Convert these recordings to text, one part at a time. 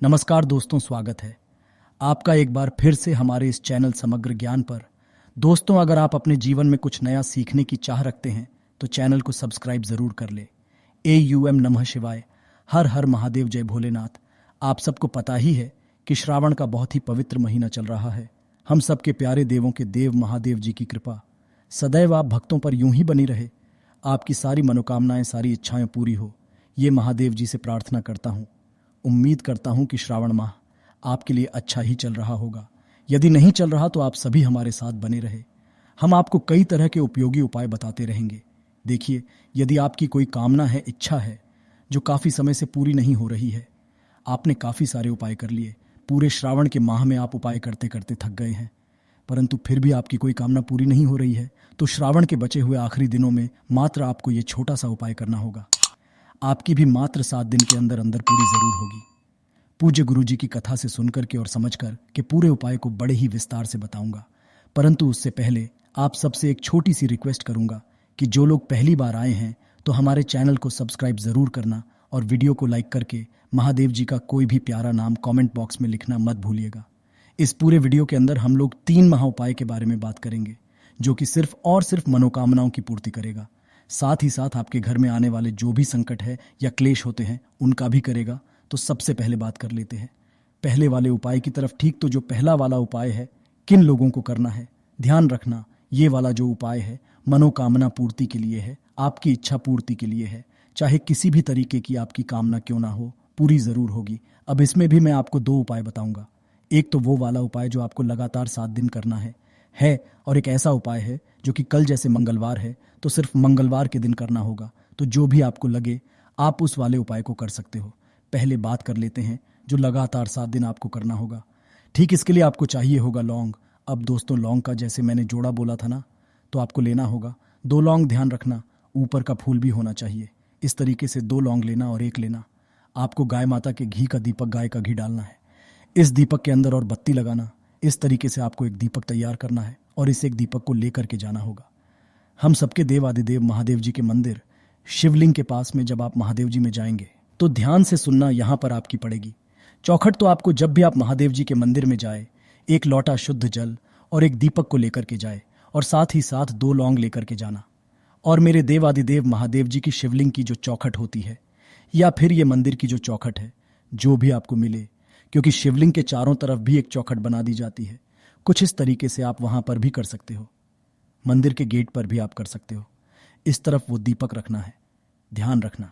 नमस्कार दोस्तों, स्वागत है आपका एक बार फिर से हमारे इस चैनल समग्र ज्ञान पर। दोस्तों, अगर आप अपने जीवन में कुछ नया सीखने की चाह रखते हैं तो चैनल को सब्सक्राइब जरूर कर ले। AUM नमः शिवाय, हर हर महादेव, जय भोलेनाथ। आप सबको पता ही है कि श्रावण का बहुत ही पवित्र महीना चल रहा है। हम सबके प्यारे देवों के देव महादेव जी की कृपा सदैव आप भक्तों पर यूं ही बनी रहे। आपकी सारी मनोकामनाएं, सारी इच्छाएं पूरी हो, ये महादेव जी से प्रार्थना करता हूँ। उम्मीद करता हूं कि श्रावण माह आपके लिए अच्छा ही चल रहा होगा। यदि नहीं चल रहा तो आप सभी हमारे साथ बने रहे। हम आपको कई तरह के उपयोगी उपाय बताते रहेंगे। देखिए, यदि आपकी कोई कामना है, इच्छा है जो काफी समय से पूरी नहीं हो रही है, आपने काफी सारे उपाय कर लिए, पूरे श्रावण के माह में आप उपाय करते करते थक गए हैं, परंतु फिर भी आपकी कोई कामना पूरी नहीं हो रही है, तो श्रावण के बचे हुए आखिरी दिनों में मात्र आपको ये छोटा सा उपाय करना होगा। आपकी भी मात्र 7 दिन के अंदर अंदर पूरी जरूर होगी। पूज्य गुरु जी की कथा से सुनकर के और समझकर के पूरे उपाय को बड़े ही विस्तार से बताऊंगा, परंतु उससे पहले आप सबसे एक छोटी सी रिक्वेस्ट करूंगा कि जो लोग पहली बार आए हैं तो हमारे चैनल को सब्सक्राइब जरूर करना और वीडियो को लाइक करके महादेव जी का कोई भी प्यारा नाम कमेंट बॉक्स में लिखना मत भूलिएगा। इस पूरे वीडियो के अंदर हम लोग 3 महा उपाय के बारे में बात करेंगे, जो कि सिर्फ और सिर्फ मनोकामनाओं की पूर्ति करेगा। साथ ही साथ आपके घर में आने वाले जो भी संकट है या क्लेश होते हैं उनका भी करेगा। तो सबसे पहले बात कर लेते हैं पहले वाले उपाय की तरफ। ठीक, तो जो पहला वाला उपाय है, किन लोगों को करना है, ध्यान रखना, ये वाला जो उपाय है मनोकामना पूर्ति के लिए है, आपकी इच्छा पूर्ति के लिए है। चाहे किसी भी तरीके की आपकी कामना क्यों ना हो, पूरी जरूर होगी। अब इसमें भी मैं आपको 2 उपाय बताऊंगा। एक तो वो वाला उपाय जो आपको लगातार 7 दिन करना है और एक ऐसा उपाय है जो कि कल जैसे मंगलवार है तो सिर्फ मंगलवार के दिन करना होगा। तो जो भी आपको लगे आप उस वाले उपाय को कर सकते हो। पहले बात कर लेते हैं जो लगातार 7 दिन आपको करना होगा। ठीक, इसके लिए आपको चाहिए होगा लौंग। अब दोस्तों, लौंग का जैसे मैंने जोड़ा बोला था ना, तो आपको लेना होगा 2 लौंग। ध्यान रखना, ऊपर का फूल भी होना चाहिए। इस तरीके से 2 लौंग लेना और 1 लेना। आपको गाय माता के घी का दीपक, गाय का घी डालना है इस दीपक के अंदर और बत्ती लगाना। इस तरीके से आपको एक दीपक तैयार करना है और इस एक दीपक को लेकर के जाना होगा। हम सबके देवादिदेव महादेव जी के मंदिर शिवलिंग के पास में जब आप महादेव जी में जाएंगे तो ध्यान से सुनना, यहां पर आपकी पड़ेगी चौखट। तो आपको जब भी आप महादेव जी के मंदिर में जाए, 1 लोटा शुद्ध जल और एक दीपक को लेकर के जाए और साथ ही साथ 2 लौंग लेकर के जाना। और मेरे देवादिदेव महादेव जी की शिवलिंग की जो चौखट होती है या फिर ये मंदिर की जो चौखट है, जो भी आपको मिले, क्योंकि शिवलिंग के चारों तरफ भी एक चौखट बना दी जाती है। कुछ इस तरीके से आप वहां पर भी कर सकते हो, मंदिर के गेट पर भी आप कर सकते हो। इस तरफ वो दीपक रखना है। ध्यान रखना,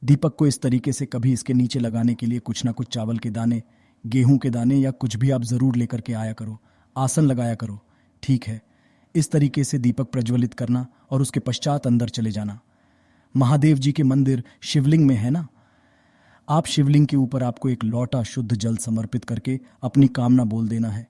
दीपक को इस तरीके से कभी इसके नीचे लगाने के लिए कुछ ना कुछ चावल के दाने, गेहूं के दाने या कुछ भी आप जरूर लेकर के आया करो, आसन लगाया करो। ठीक है, इस तरीके से दीपक प्रज्वलित करना और उसके पश्चात अंदर चले जाना। महादेव जी के मंदिर शिवलिंग में है ना, आप शिवलिंग के ऊपर आपको 1 लोटा शुद्ध जल समर्पित करके अपनी कामना बोल देना है।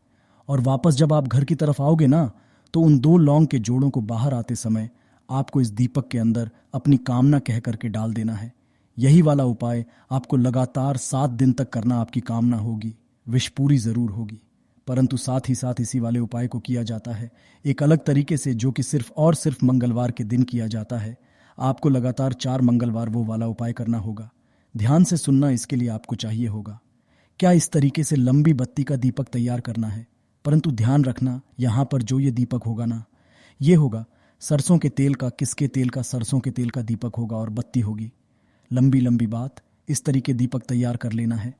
और वापस जब आप घर की तरफ आओगे ना, तो उन 2 लौंग के जोड़ों को बाहर आते समय आपको इस दीपक के अंदर अपनी कामना कह करके डाल देना है। यही वाला उपाय आपको लगातार 7 दिन तक करना। आपकी कामना होगी, विश पूरी जरूर होगी। परंतु साथ ही साथ इसी वाले उपाय को किया जाता है एक अलग तरीके से, जो कि सिर्फ और सिर्फ मंगलवार के दिन किया जाता है। आपको लगातार 4 मंगलवार वो वाला उपाय करना होगा। ध्यान से सुनना, इसके लिए आपको चाहिए होगा क्या इस तरीके से लंबी बत्ती का दीपक तैयार करना है। परंतु ध्यान रखना, यहां पर जो ये दीपक होगा ना, ये होगा सरसों के तेल का। किसके तेल का? सरसों के तेल का दीपक होगा और बत्ती होगी। लंबी लंबी बात, इस तरीके दीपक तैयार कर लेना है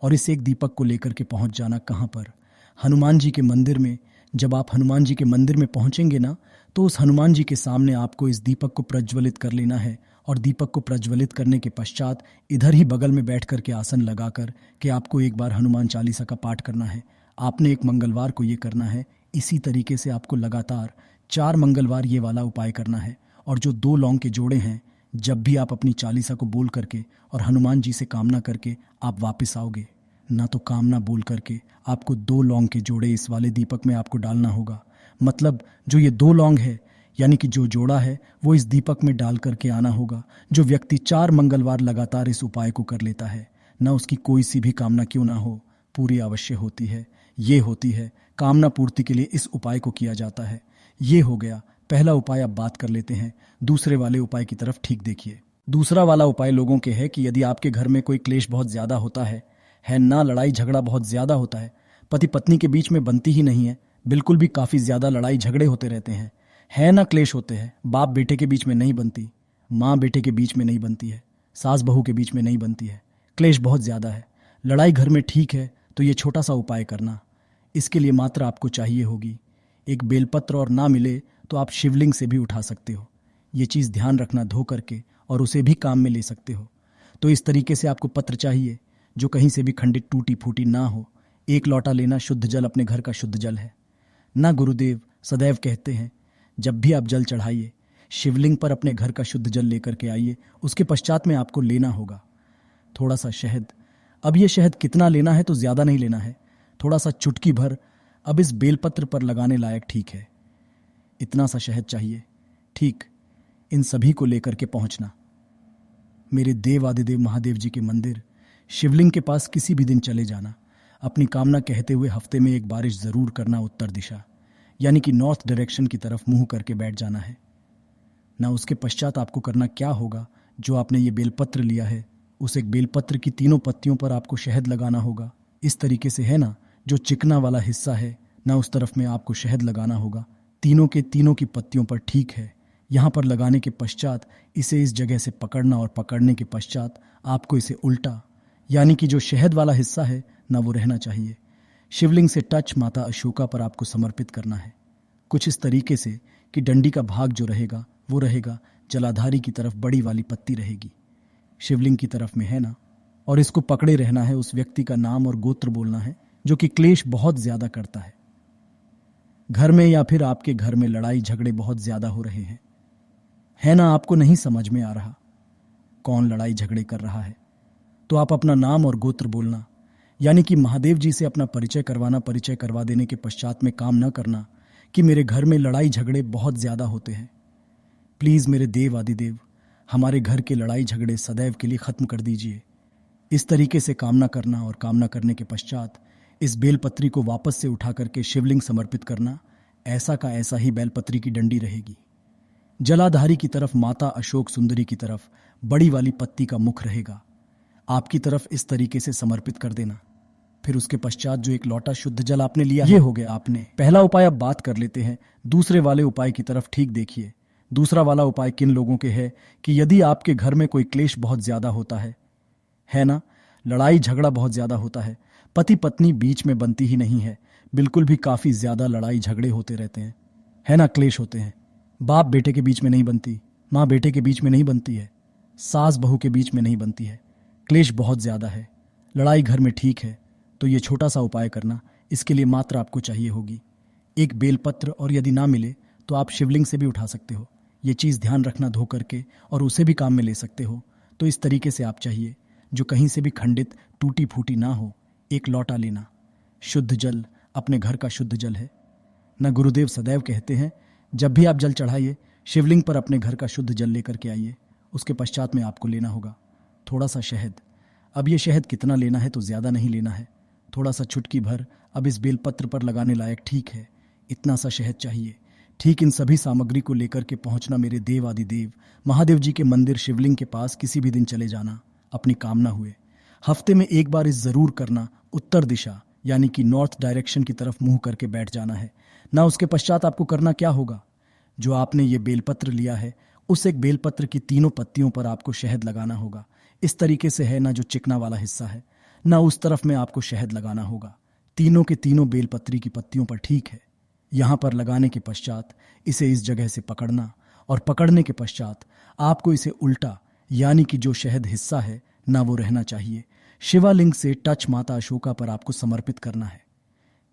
और इस एक दीपक को लेकर के पहुंच जाना कहां पर? हनुमान जी के मंदिर में। जब आप हनुमान जी के मंदिर में पहुंचेंगे ना, तो उस हनुमान जी के सामने आपको इस दीपक को प्रज्वलित कर लेना है। और दीपक को प्रज्वलित करने के पश्चात इधर ही बगल में बैठ करके आसन लगाकर के आपको एक बार हनुमान चालीसा का पाठ करना है। आपने एक मंगलवार को ये करना है। इसी तरीके से आपको लगातार 4 मंगलवार ये वाला उपाय करना है। और जो 2 लौंग के जोड़े हैं, जब भी आप अपनी चालीसा को बोल करके और हनुमान जी से कामना करके आप वापस आओगे ना, तो कामना बोल करके आपको 2 लौंग के जोड़े इस वाले दीपक में आपको डालना होगा। मतलब जो ये 2 लौंग है, यानी कि जो जोड़ा है, वो इस दीपक में डाल करके आना होगा। जो व्यक्ति 4 मंगलवार लगातार इस उपाय को कर लेता है ना, उसकी कोई सी भी कामना क्यों ना हो, पूरी अवश्य होती है। ये होती है कामना पूर्ति के लिए इस उपाय को किया जाता है। ये हो गया पहला उपाय। अब बात कर लेते हैं दूसरे वाले उपाय की तरफ। ठीक देखिए, दूसरा वाला उपाय लोगों के है कि यदि आपके घर में कोई क्लेश बहुत ज्यादा होता है है ना, लड़ाई झगड़ा बहुत ज्यादा होता है, पति पत्नी के बीच में बनती ही नहीं है, बिल्कुल भी, काफी ज्यादा लड़ाई झगड़े होते रहते हैं, है ना, क्लेश होते हैं, बाप बेटे के बीच में नहीं बनती, माँ बेटे के बीच में नहीं बनती है, सास बहू के बीच में नहीं बनती है, क्लेश बहुत ज्यादा है, लड़ाई घर में ठीक है, तो ये छोटा सा उपाय करना। इसके लिए मात्र आपको चाहिए होगी एक बेलपत्र, और ना मिले तो आप शिवलिंग से भी उठा सकते हो। ये चीज़ ध्यान रखना, धो करके, और उसे भी काम में ले सकते हो। तो इस तरीके से आपको पत्र चाहिए जो कहीं से भी खंडित टूटी फूटी ना हो। एक लोटा लेना, शुद्ध जल अपने घर का शुद्ध जल है ना। गुरुदेव सदैव कहते हैं जब भी आप जल चढ़ाइए शिवलिंग पर अपने घर का शुद्ध जल लेकर के आइए। उसके पश्चात में आपको लेना होगा थोड़ा सा शहद। अब ये शहद कितना लेना है तो ज़्यादा नहीं लेना है, थोड़ा सा चुटकी भर। अब इस बेलपत्र पर लगाने लायक ठीक है, इतना सा शहद चाहिए। ठीक इन सभी को लेकर के पहुंचना मेरे देव आदिदेव महादेव जी के मंदिर शिवलिंग के पास। किसी भी दिन चले जाना, अपनी कामना कहते हुए हफ्ते में एक बारिश जरूर करना उत्तर दिशा, यानी कि नॉर्थ डायरेक्शन की तरफ मुंह करके बैठ जाना है ना। उसके पश्चात आपको करना क्या होगा, जो आपने ये बेलपत्र लिया है उस एक बेलपत्र की तीनों पत्तियों पर आपको शहद लगाना होगा। इस तरीके से, है ना, जो चिकना वाला हिस्सा है ना, उस तरफ में आपको शहद लगाना होगा तीनों के तीनों की पत्तियों पर। ठीक है, यहाँ पर लगाने के पश्चात इसे इस जगह से पकड़ना, और पकड़ने के पश्चात आपको इसे उल्टा, यानी कि जो शहद वाला हिस्सा है ना, वो रहना चाहिए। शिवलिंग से टच माता अशोका पर आपको समर्पित करना है, कुछ इस तरीके से कि डंडी का भाग जो रहेगा वो रहेगा जलाधारी की तरफ, बड़ी वाली पत्ती रहेगी शिवलिंग की तरफ में, है ना। और इसको पकड़े रहना है, उस व्यक्ति का नाम और गोत्र बोलना है जो कि क्लेश बहुत ज्यादा करता है घर में, या फिर आपके घर में लड़ाई झगड़े बहुत ज्यादा हो रहे हैं, है ना। आपको नहीं समझ में आ रहा कौन लड़ाई झगड़े कर रहा है, तो आप अपना नाम और गोत्र बोलना, यानी कि महादेव जी से अपना परिचय करवाना। परिचय करवा देने के पश्चात में काम न करना कि मेरे घर में लड़ाई झगड़े बहुत ज्यादा होते हैं, प्लीज मेरे देव आदिदेव हमारे घर के लड़ाई झगड़े सदैव के लिए खत्म कर दीजिए। इस तरीके से कामना करना, और कामना करने के पश्चात इस बेलपत्री को वापस से उठा करके शिवलिंग समर्पित करना। ऐसा का ऐसा ही बेलपत्री की डंडी रहेगी, जलाधारी की तरफ, माता अशोक सुंदरी की तरफ बड़ी वाली पत्ती का मुख रहेगा आपकी तरफ। इस तरीके से समर्पित कर देना। फिर उसके पश्चात जो एक लोटा शुद्ध जल आपने लिया, ये हो गया आपने पहला उपाय। अब बात कर लेते हैं दूसरे वाले उपाय की तरफ। ठीक देखिए, दूसरा वाला उपाय किन लोगों के है कि यदि आपके घर में कोई क्लेश बहुत ज्यादा होता है ना, लड़ाई झगड़ा बहुत ज्यादा होता है, पति पत्नी बीच में बनती ही नहीं है, बिल्कुल भी, काफी ज्यादा लड़ाई झगड़े होते रहते हैं, है ना, क्लेश होते हैं, बाप बेटे के बीच में नहीं बनती, माँ बेटे के बीच में नहीं बनती है, सास बहू के बीच में नहीं बनती है, क्लेश बहुत ज्यादा है, लड़ाई घर में ठीक है, तो ये छोटा सा उपाय करना। इसके लिए मात्र आपको चाहिए होगी एक बेलपत्र, और यदि ना मिले तो आप शिवलिंग से भी उठा सकते हो। ये चीज़ ध्यान रखना, धो करके, और उसे भी काम में ले सकते हो। तो इस तरीके से आप चाहिए जो कहीं से भी खंडित टूटी फूटी ना हो। एक लोटा लेना, शुद्ध जल अपने घर का शुद्ध जल है ना। गुरुदेव सदैव कहते हैं जब भी आप जल चढ़ाइए शिवलिंग पर अपने घर का शुद्ध जल लेकर के आइए। उसके पश्चात में आपको लेना होगा थोड़ा सा शहद। अब ये शहद कितना लेना है तो ज़्यादा नहीं लेना है, थोड़ा सा चुटकी भर। अब इस बेलपत्र पर लगाने लायक ठीक है, इतना सा शहद चाहिए। ठीक इन सभी सामग्री को लेकर के पहुंचना मेरे देव आदिदेव महादेव जी के मंदिर शिवलिंग के पास। किसी भी दिन चले जाना, अपनी कामना हुए। हफ्ते में एक बार इस जरूर करना, उत्तर दिशा यानी कि नॉर्थ डायरेक्शन की तरफ मुंह करके बैठ जाना है ना। उसके पश्चात आपको करना क्या होगा, जो आपने ये बेलपत्र लिया है उस एक बेलपत्र की तीनों पत्तियों पर आपको शहद लगाना होगा। इस तरीके से, है ना, जो चिकना वाला हिस्सा है ना, उस तरफ में आपको शहद लगाना होगा तीनों के तीनों बेलपत्री की पत्तियों पर। ठीक है, यहाँ पर लगाने के पश्चात इसे इस जगह से पकड़ना, और पकड़ने के पश्चात आपको इसे उल्टा, यानी कि जो शहद हिस्सा है ना, वो रहना चाहिए। शिवालिंग से टच माता अशोका पर आपको समर्पित करना है,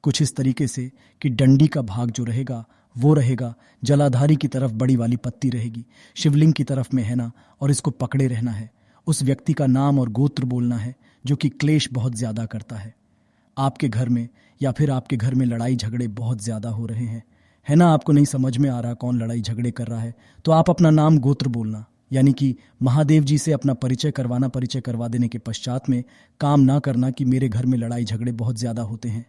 कुछ इस तरीके से कि डंडी का भाग जो रहेगा वो रहेगा जलाधारी की तरफ, बड़ी वाली पत्ती रहेगी शिवलिंग की तरफ में, है ना। और इसको पकड़े रहना है। उस व्यक्ति का नाम और गोत्र बोलना है जो कि क्लेश बहुत ज्यादा करता है आपके घर में, या फिर आपके घर में लड़ाई झगड़े बहुत ज्यादा हो रहे हैं, है ना। आपको नहीं समझ में आ रहा कौन लड़ाई झगड़े कर रहा है, तो आप अपना नाम गोत्र बोलना, यानी कि महादेव जी से अपना परिचय करवाना। परिचय करवा देने के पश्चात में काम ना करना कि मेरे घर में लड़ाई झगड़े बहुत ज्यादा होते हैं,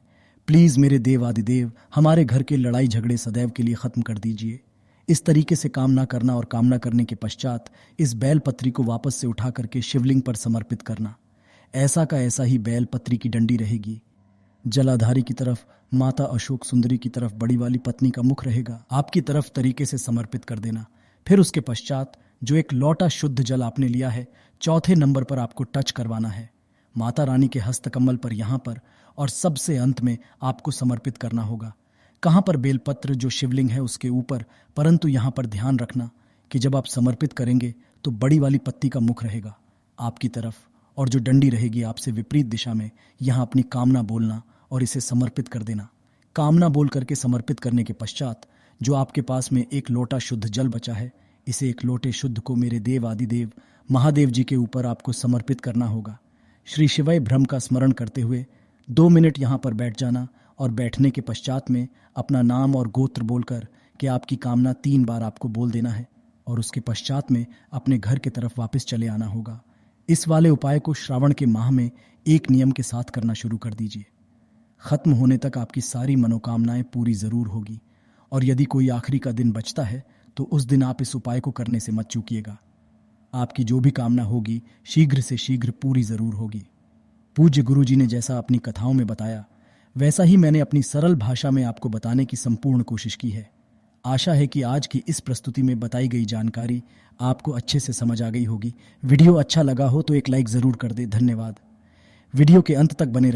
प्लीज मेरे देव आदिदेव हमारे घर के लड़ाई झगड़े सदैव के लिए खत्म कर दीजिए। इस तरीके से काम ना करना, और कामना करने के पश्चात इस बैल पत्री को वापस से उठा करके शिवलिंग पर समर्पित करना। ऐसा का ऐसा ही बैल पत्री की डंडी रहेगी। जलाधारी की तरफ माता अशोक सुंदरी की तरफ बड़ी वाली पत्नी का मुख रहेगा। आपकी तरफ तरीके से समर्पित कर देना। फिर उसके पश्चात जो एक लोटा शुद्ध जल आपने लिया है, चौथे नंबर पर आपको टच करवाना है। माता रानी के हस्तकमल पर यहाँ पर, और सबसे अंत में आपको समर्पित करना होगा। कहाँ पर? बेलपत्र जो शिवलिंग है उसके ऊपर। परंतु यहाँ पर ध्यान रखना कि जब आप समर्पित करेंगे तो बड़ी वाली पत्ती का मुख रहेगा आपकी तरफ, और जो डंडी रहेगी आपसे विपरीत दिशा में। यहाँ अपनी कामना बोलना और इसे समर्पित कर देना। कामना बोल करके समर्पित करने के पश्चात जो आपके पास में एक लोटा शुद्ध जल बचा है, इसे एक लोटे शुद्ध को मेरे देव आदिदेव महादेव जी के ऊपर आपको समर्पित करना होगा। श्री शिवय ब्रह्म का स्मरण करते हुए 2 मिनट यहाँ पर बैठ जाना, और बैठने के पश्चात में अपना नाम और गोत्र बोलकर कि आपकी कामना 3 बार आपको बोल देना है, और उसके पश्चात में अपने घर की तरफ वापस चले आना होगा। इस वाले उपाय को श्रावण के माह में एक नियम के साथ करना शुरू कर दीजिए। खत्म होने तक आपकी सारी मनोकामनाएं पूरी जरूर होगी। और यदि कोई आखिरी का दिन बचता है तो उस दिन आप इस उपाय को करने से मत चूकिएगा। आपकी जो भी कामना होगी शीघ्र से शीघ्र पूरी जरूर होगी। पूज्य गुरु जी ने जैसा अपनी कथाओं में बताया, वैसा ही मैंने अपनी सरल भाषा में आपको बताने की संपूर्ण कोशिश की है। आशा है कि आज की इस प्रस्तुति में बताई गई जानकारी आपको अच्छे से समझ आ गई होगी। वीडियो अच्छा लगा हो तो एक लाइक जरूर कर दे। धन्यवाद। वीडियो के अंत तक बने रहे।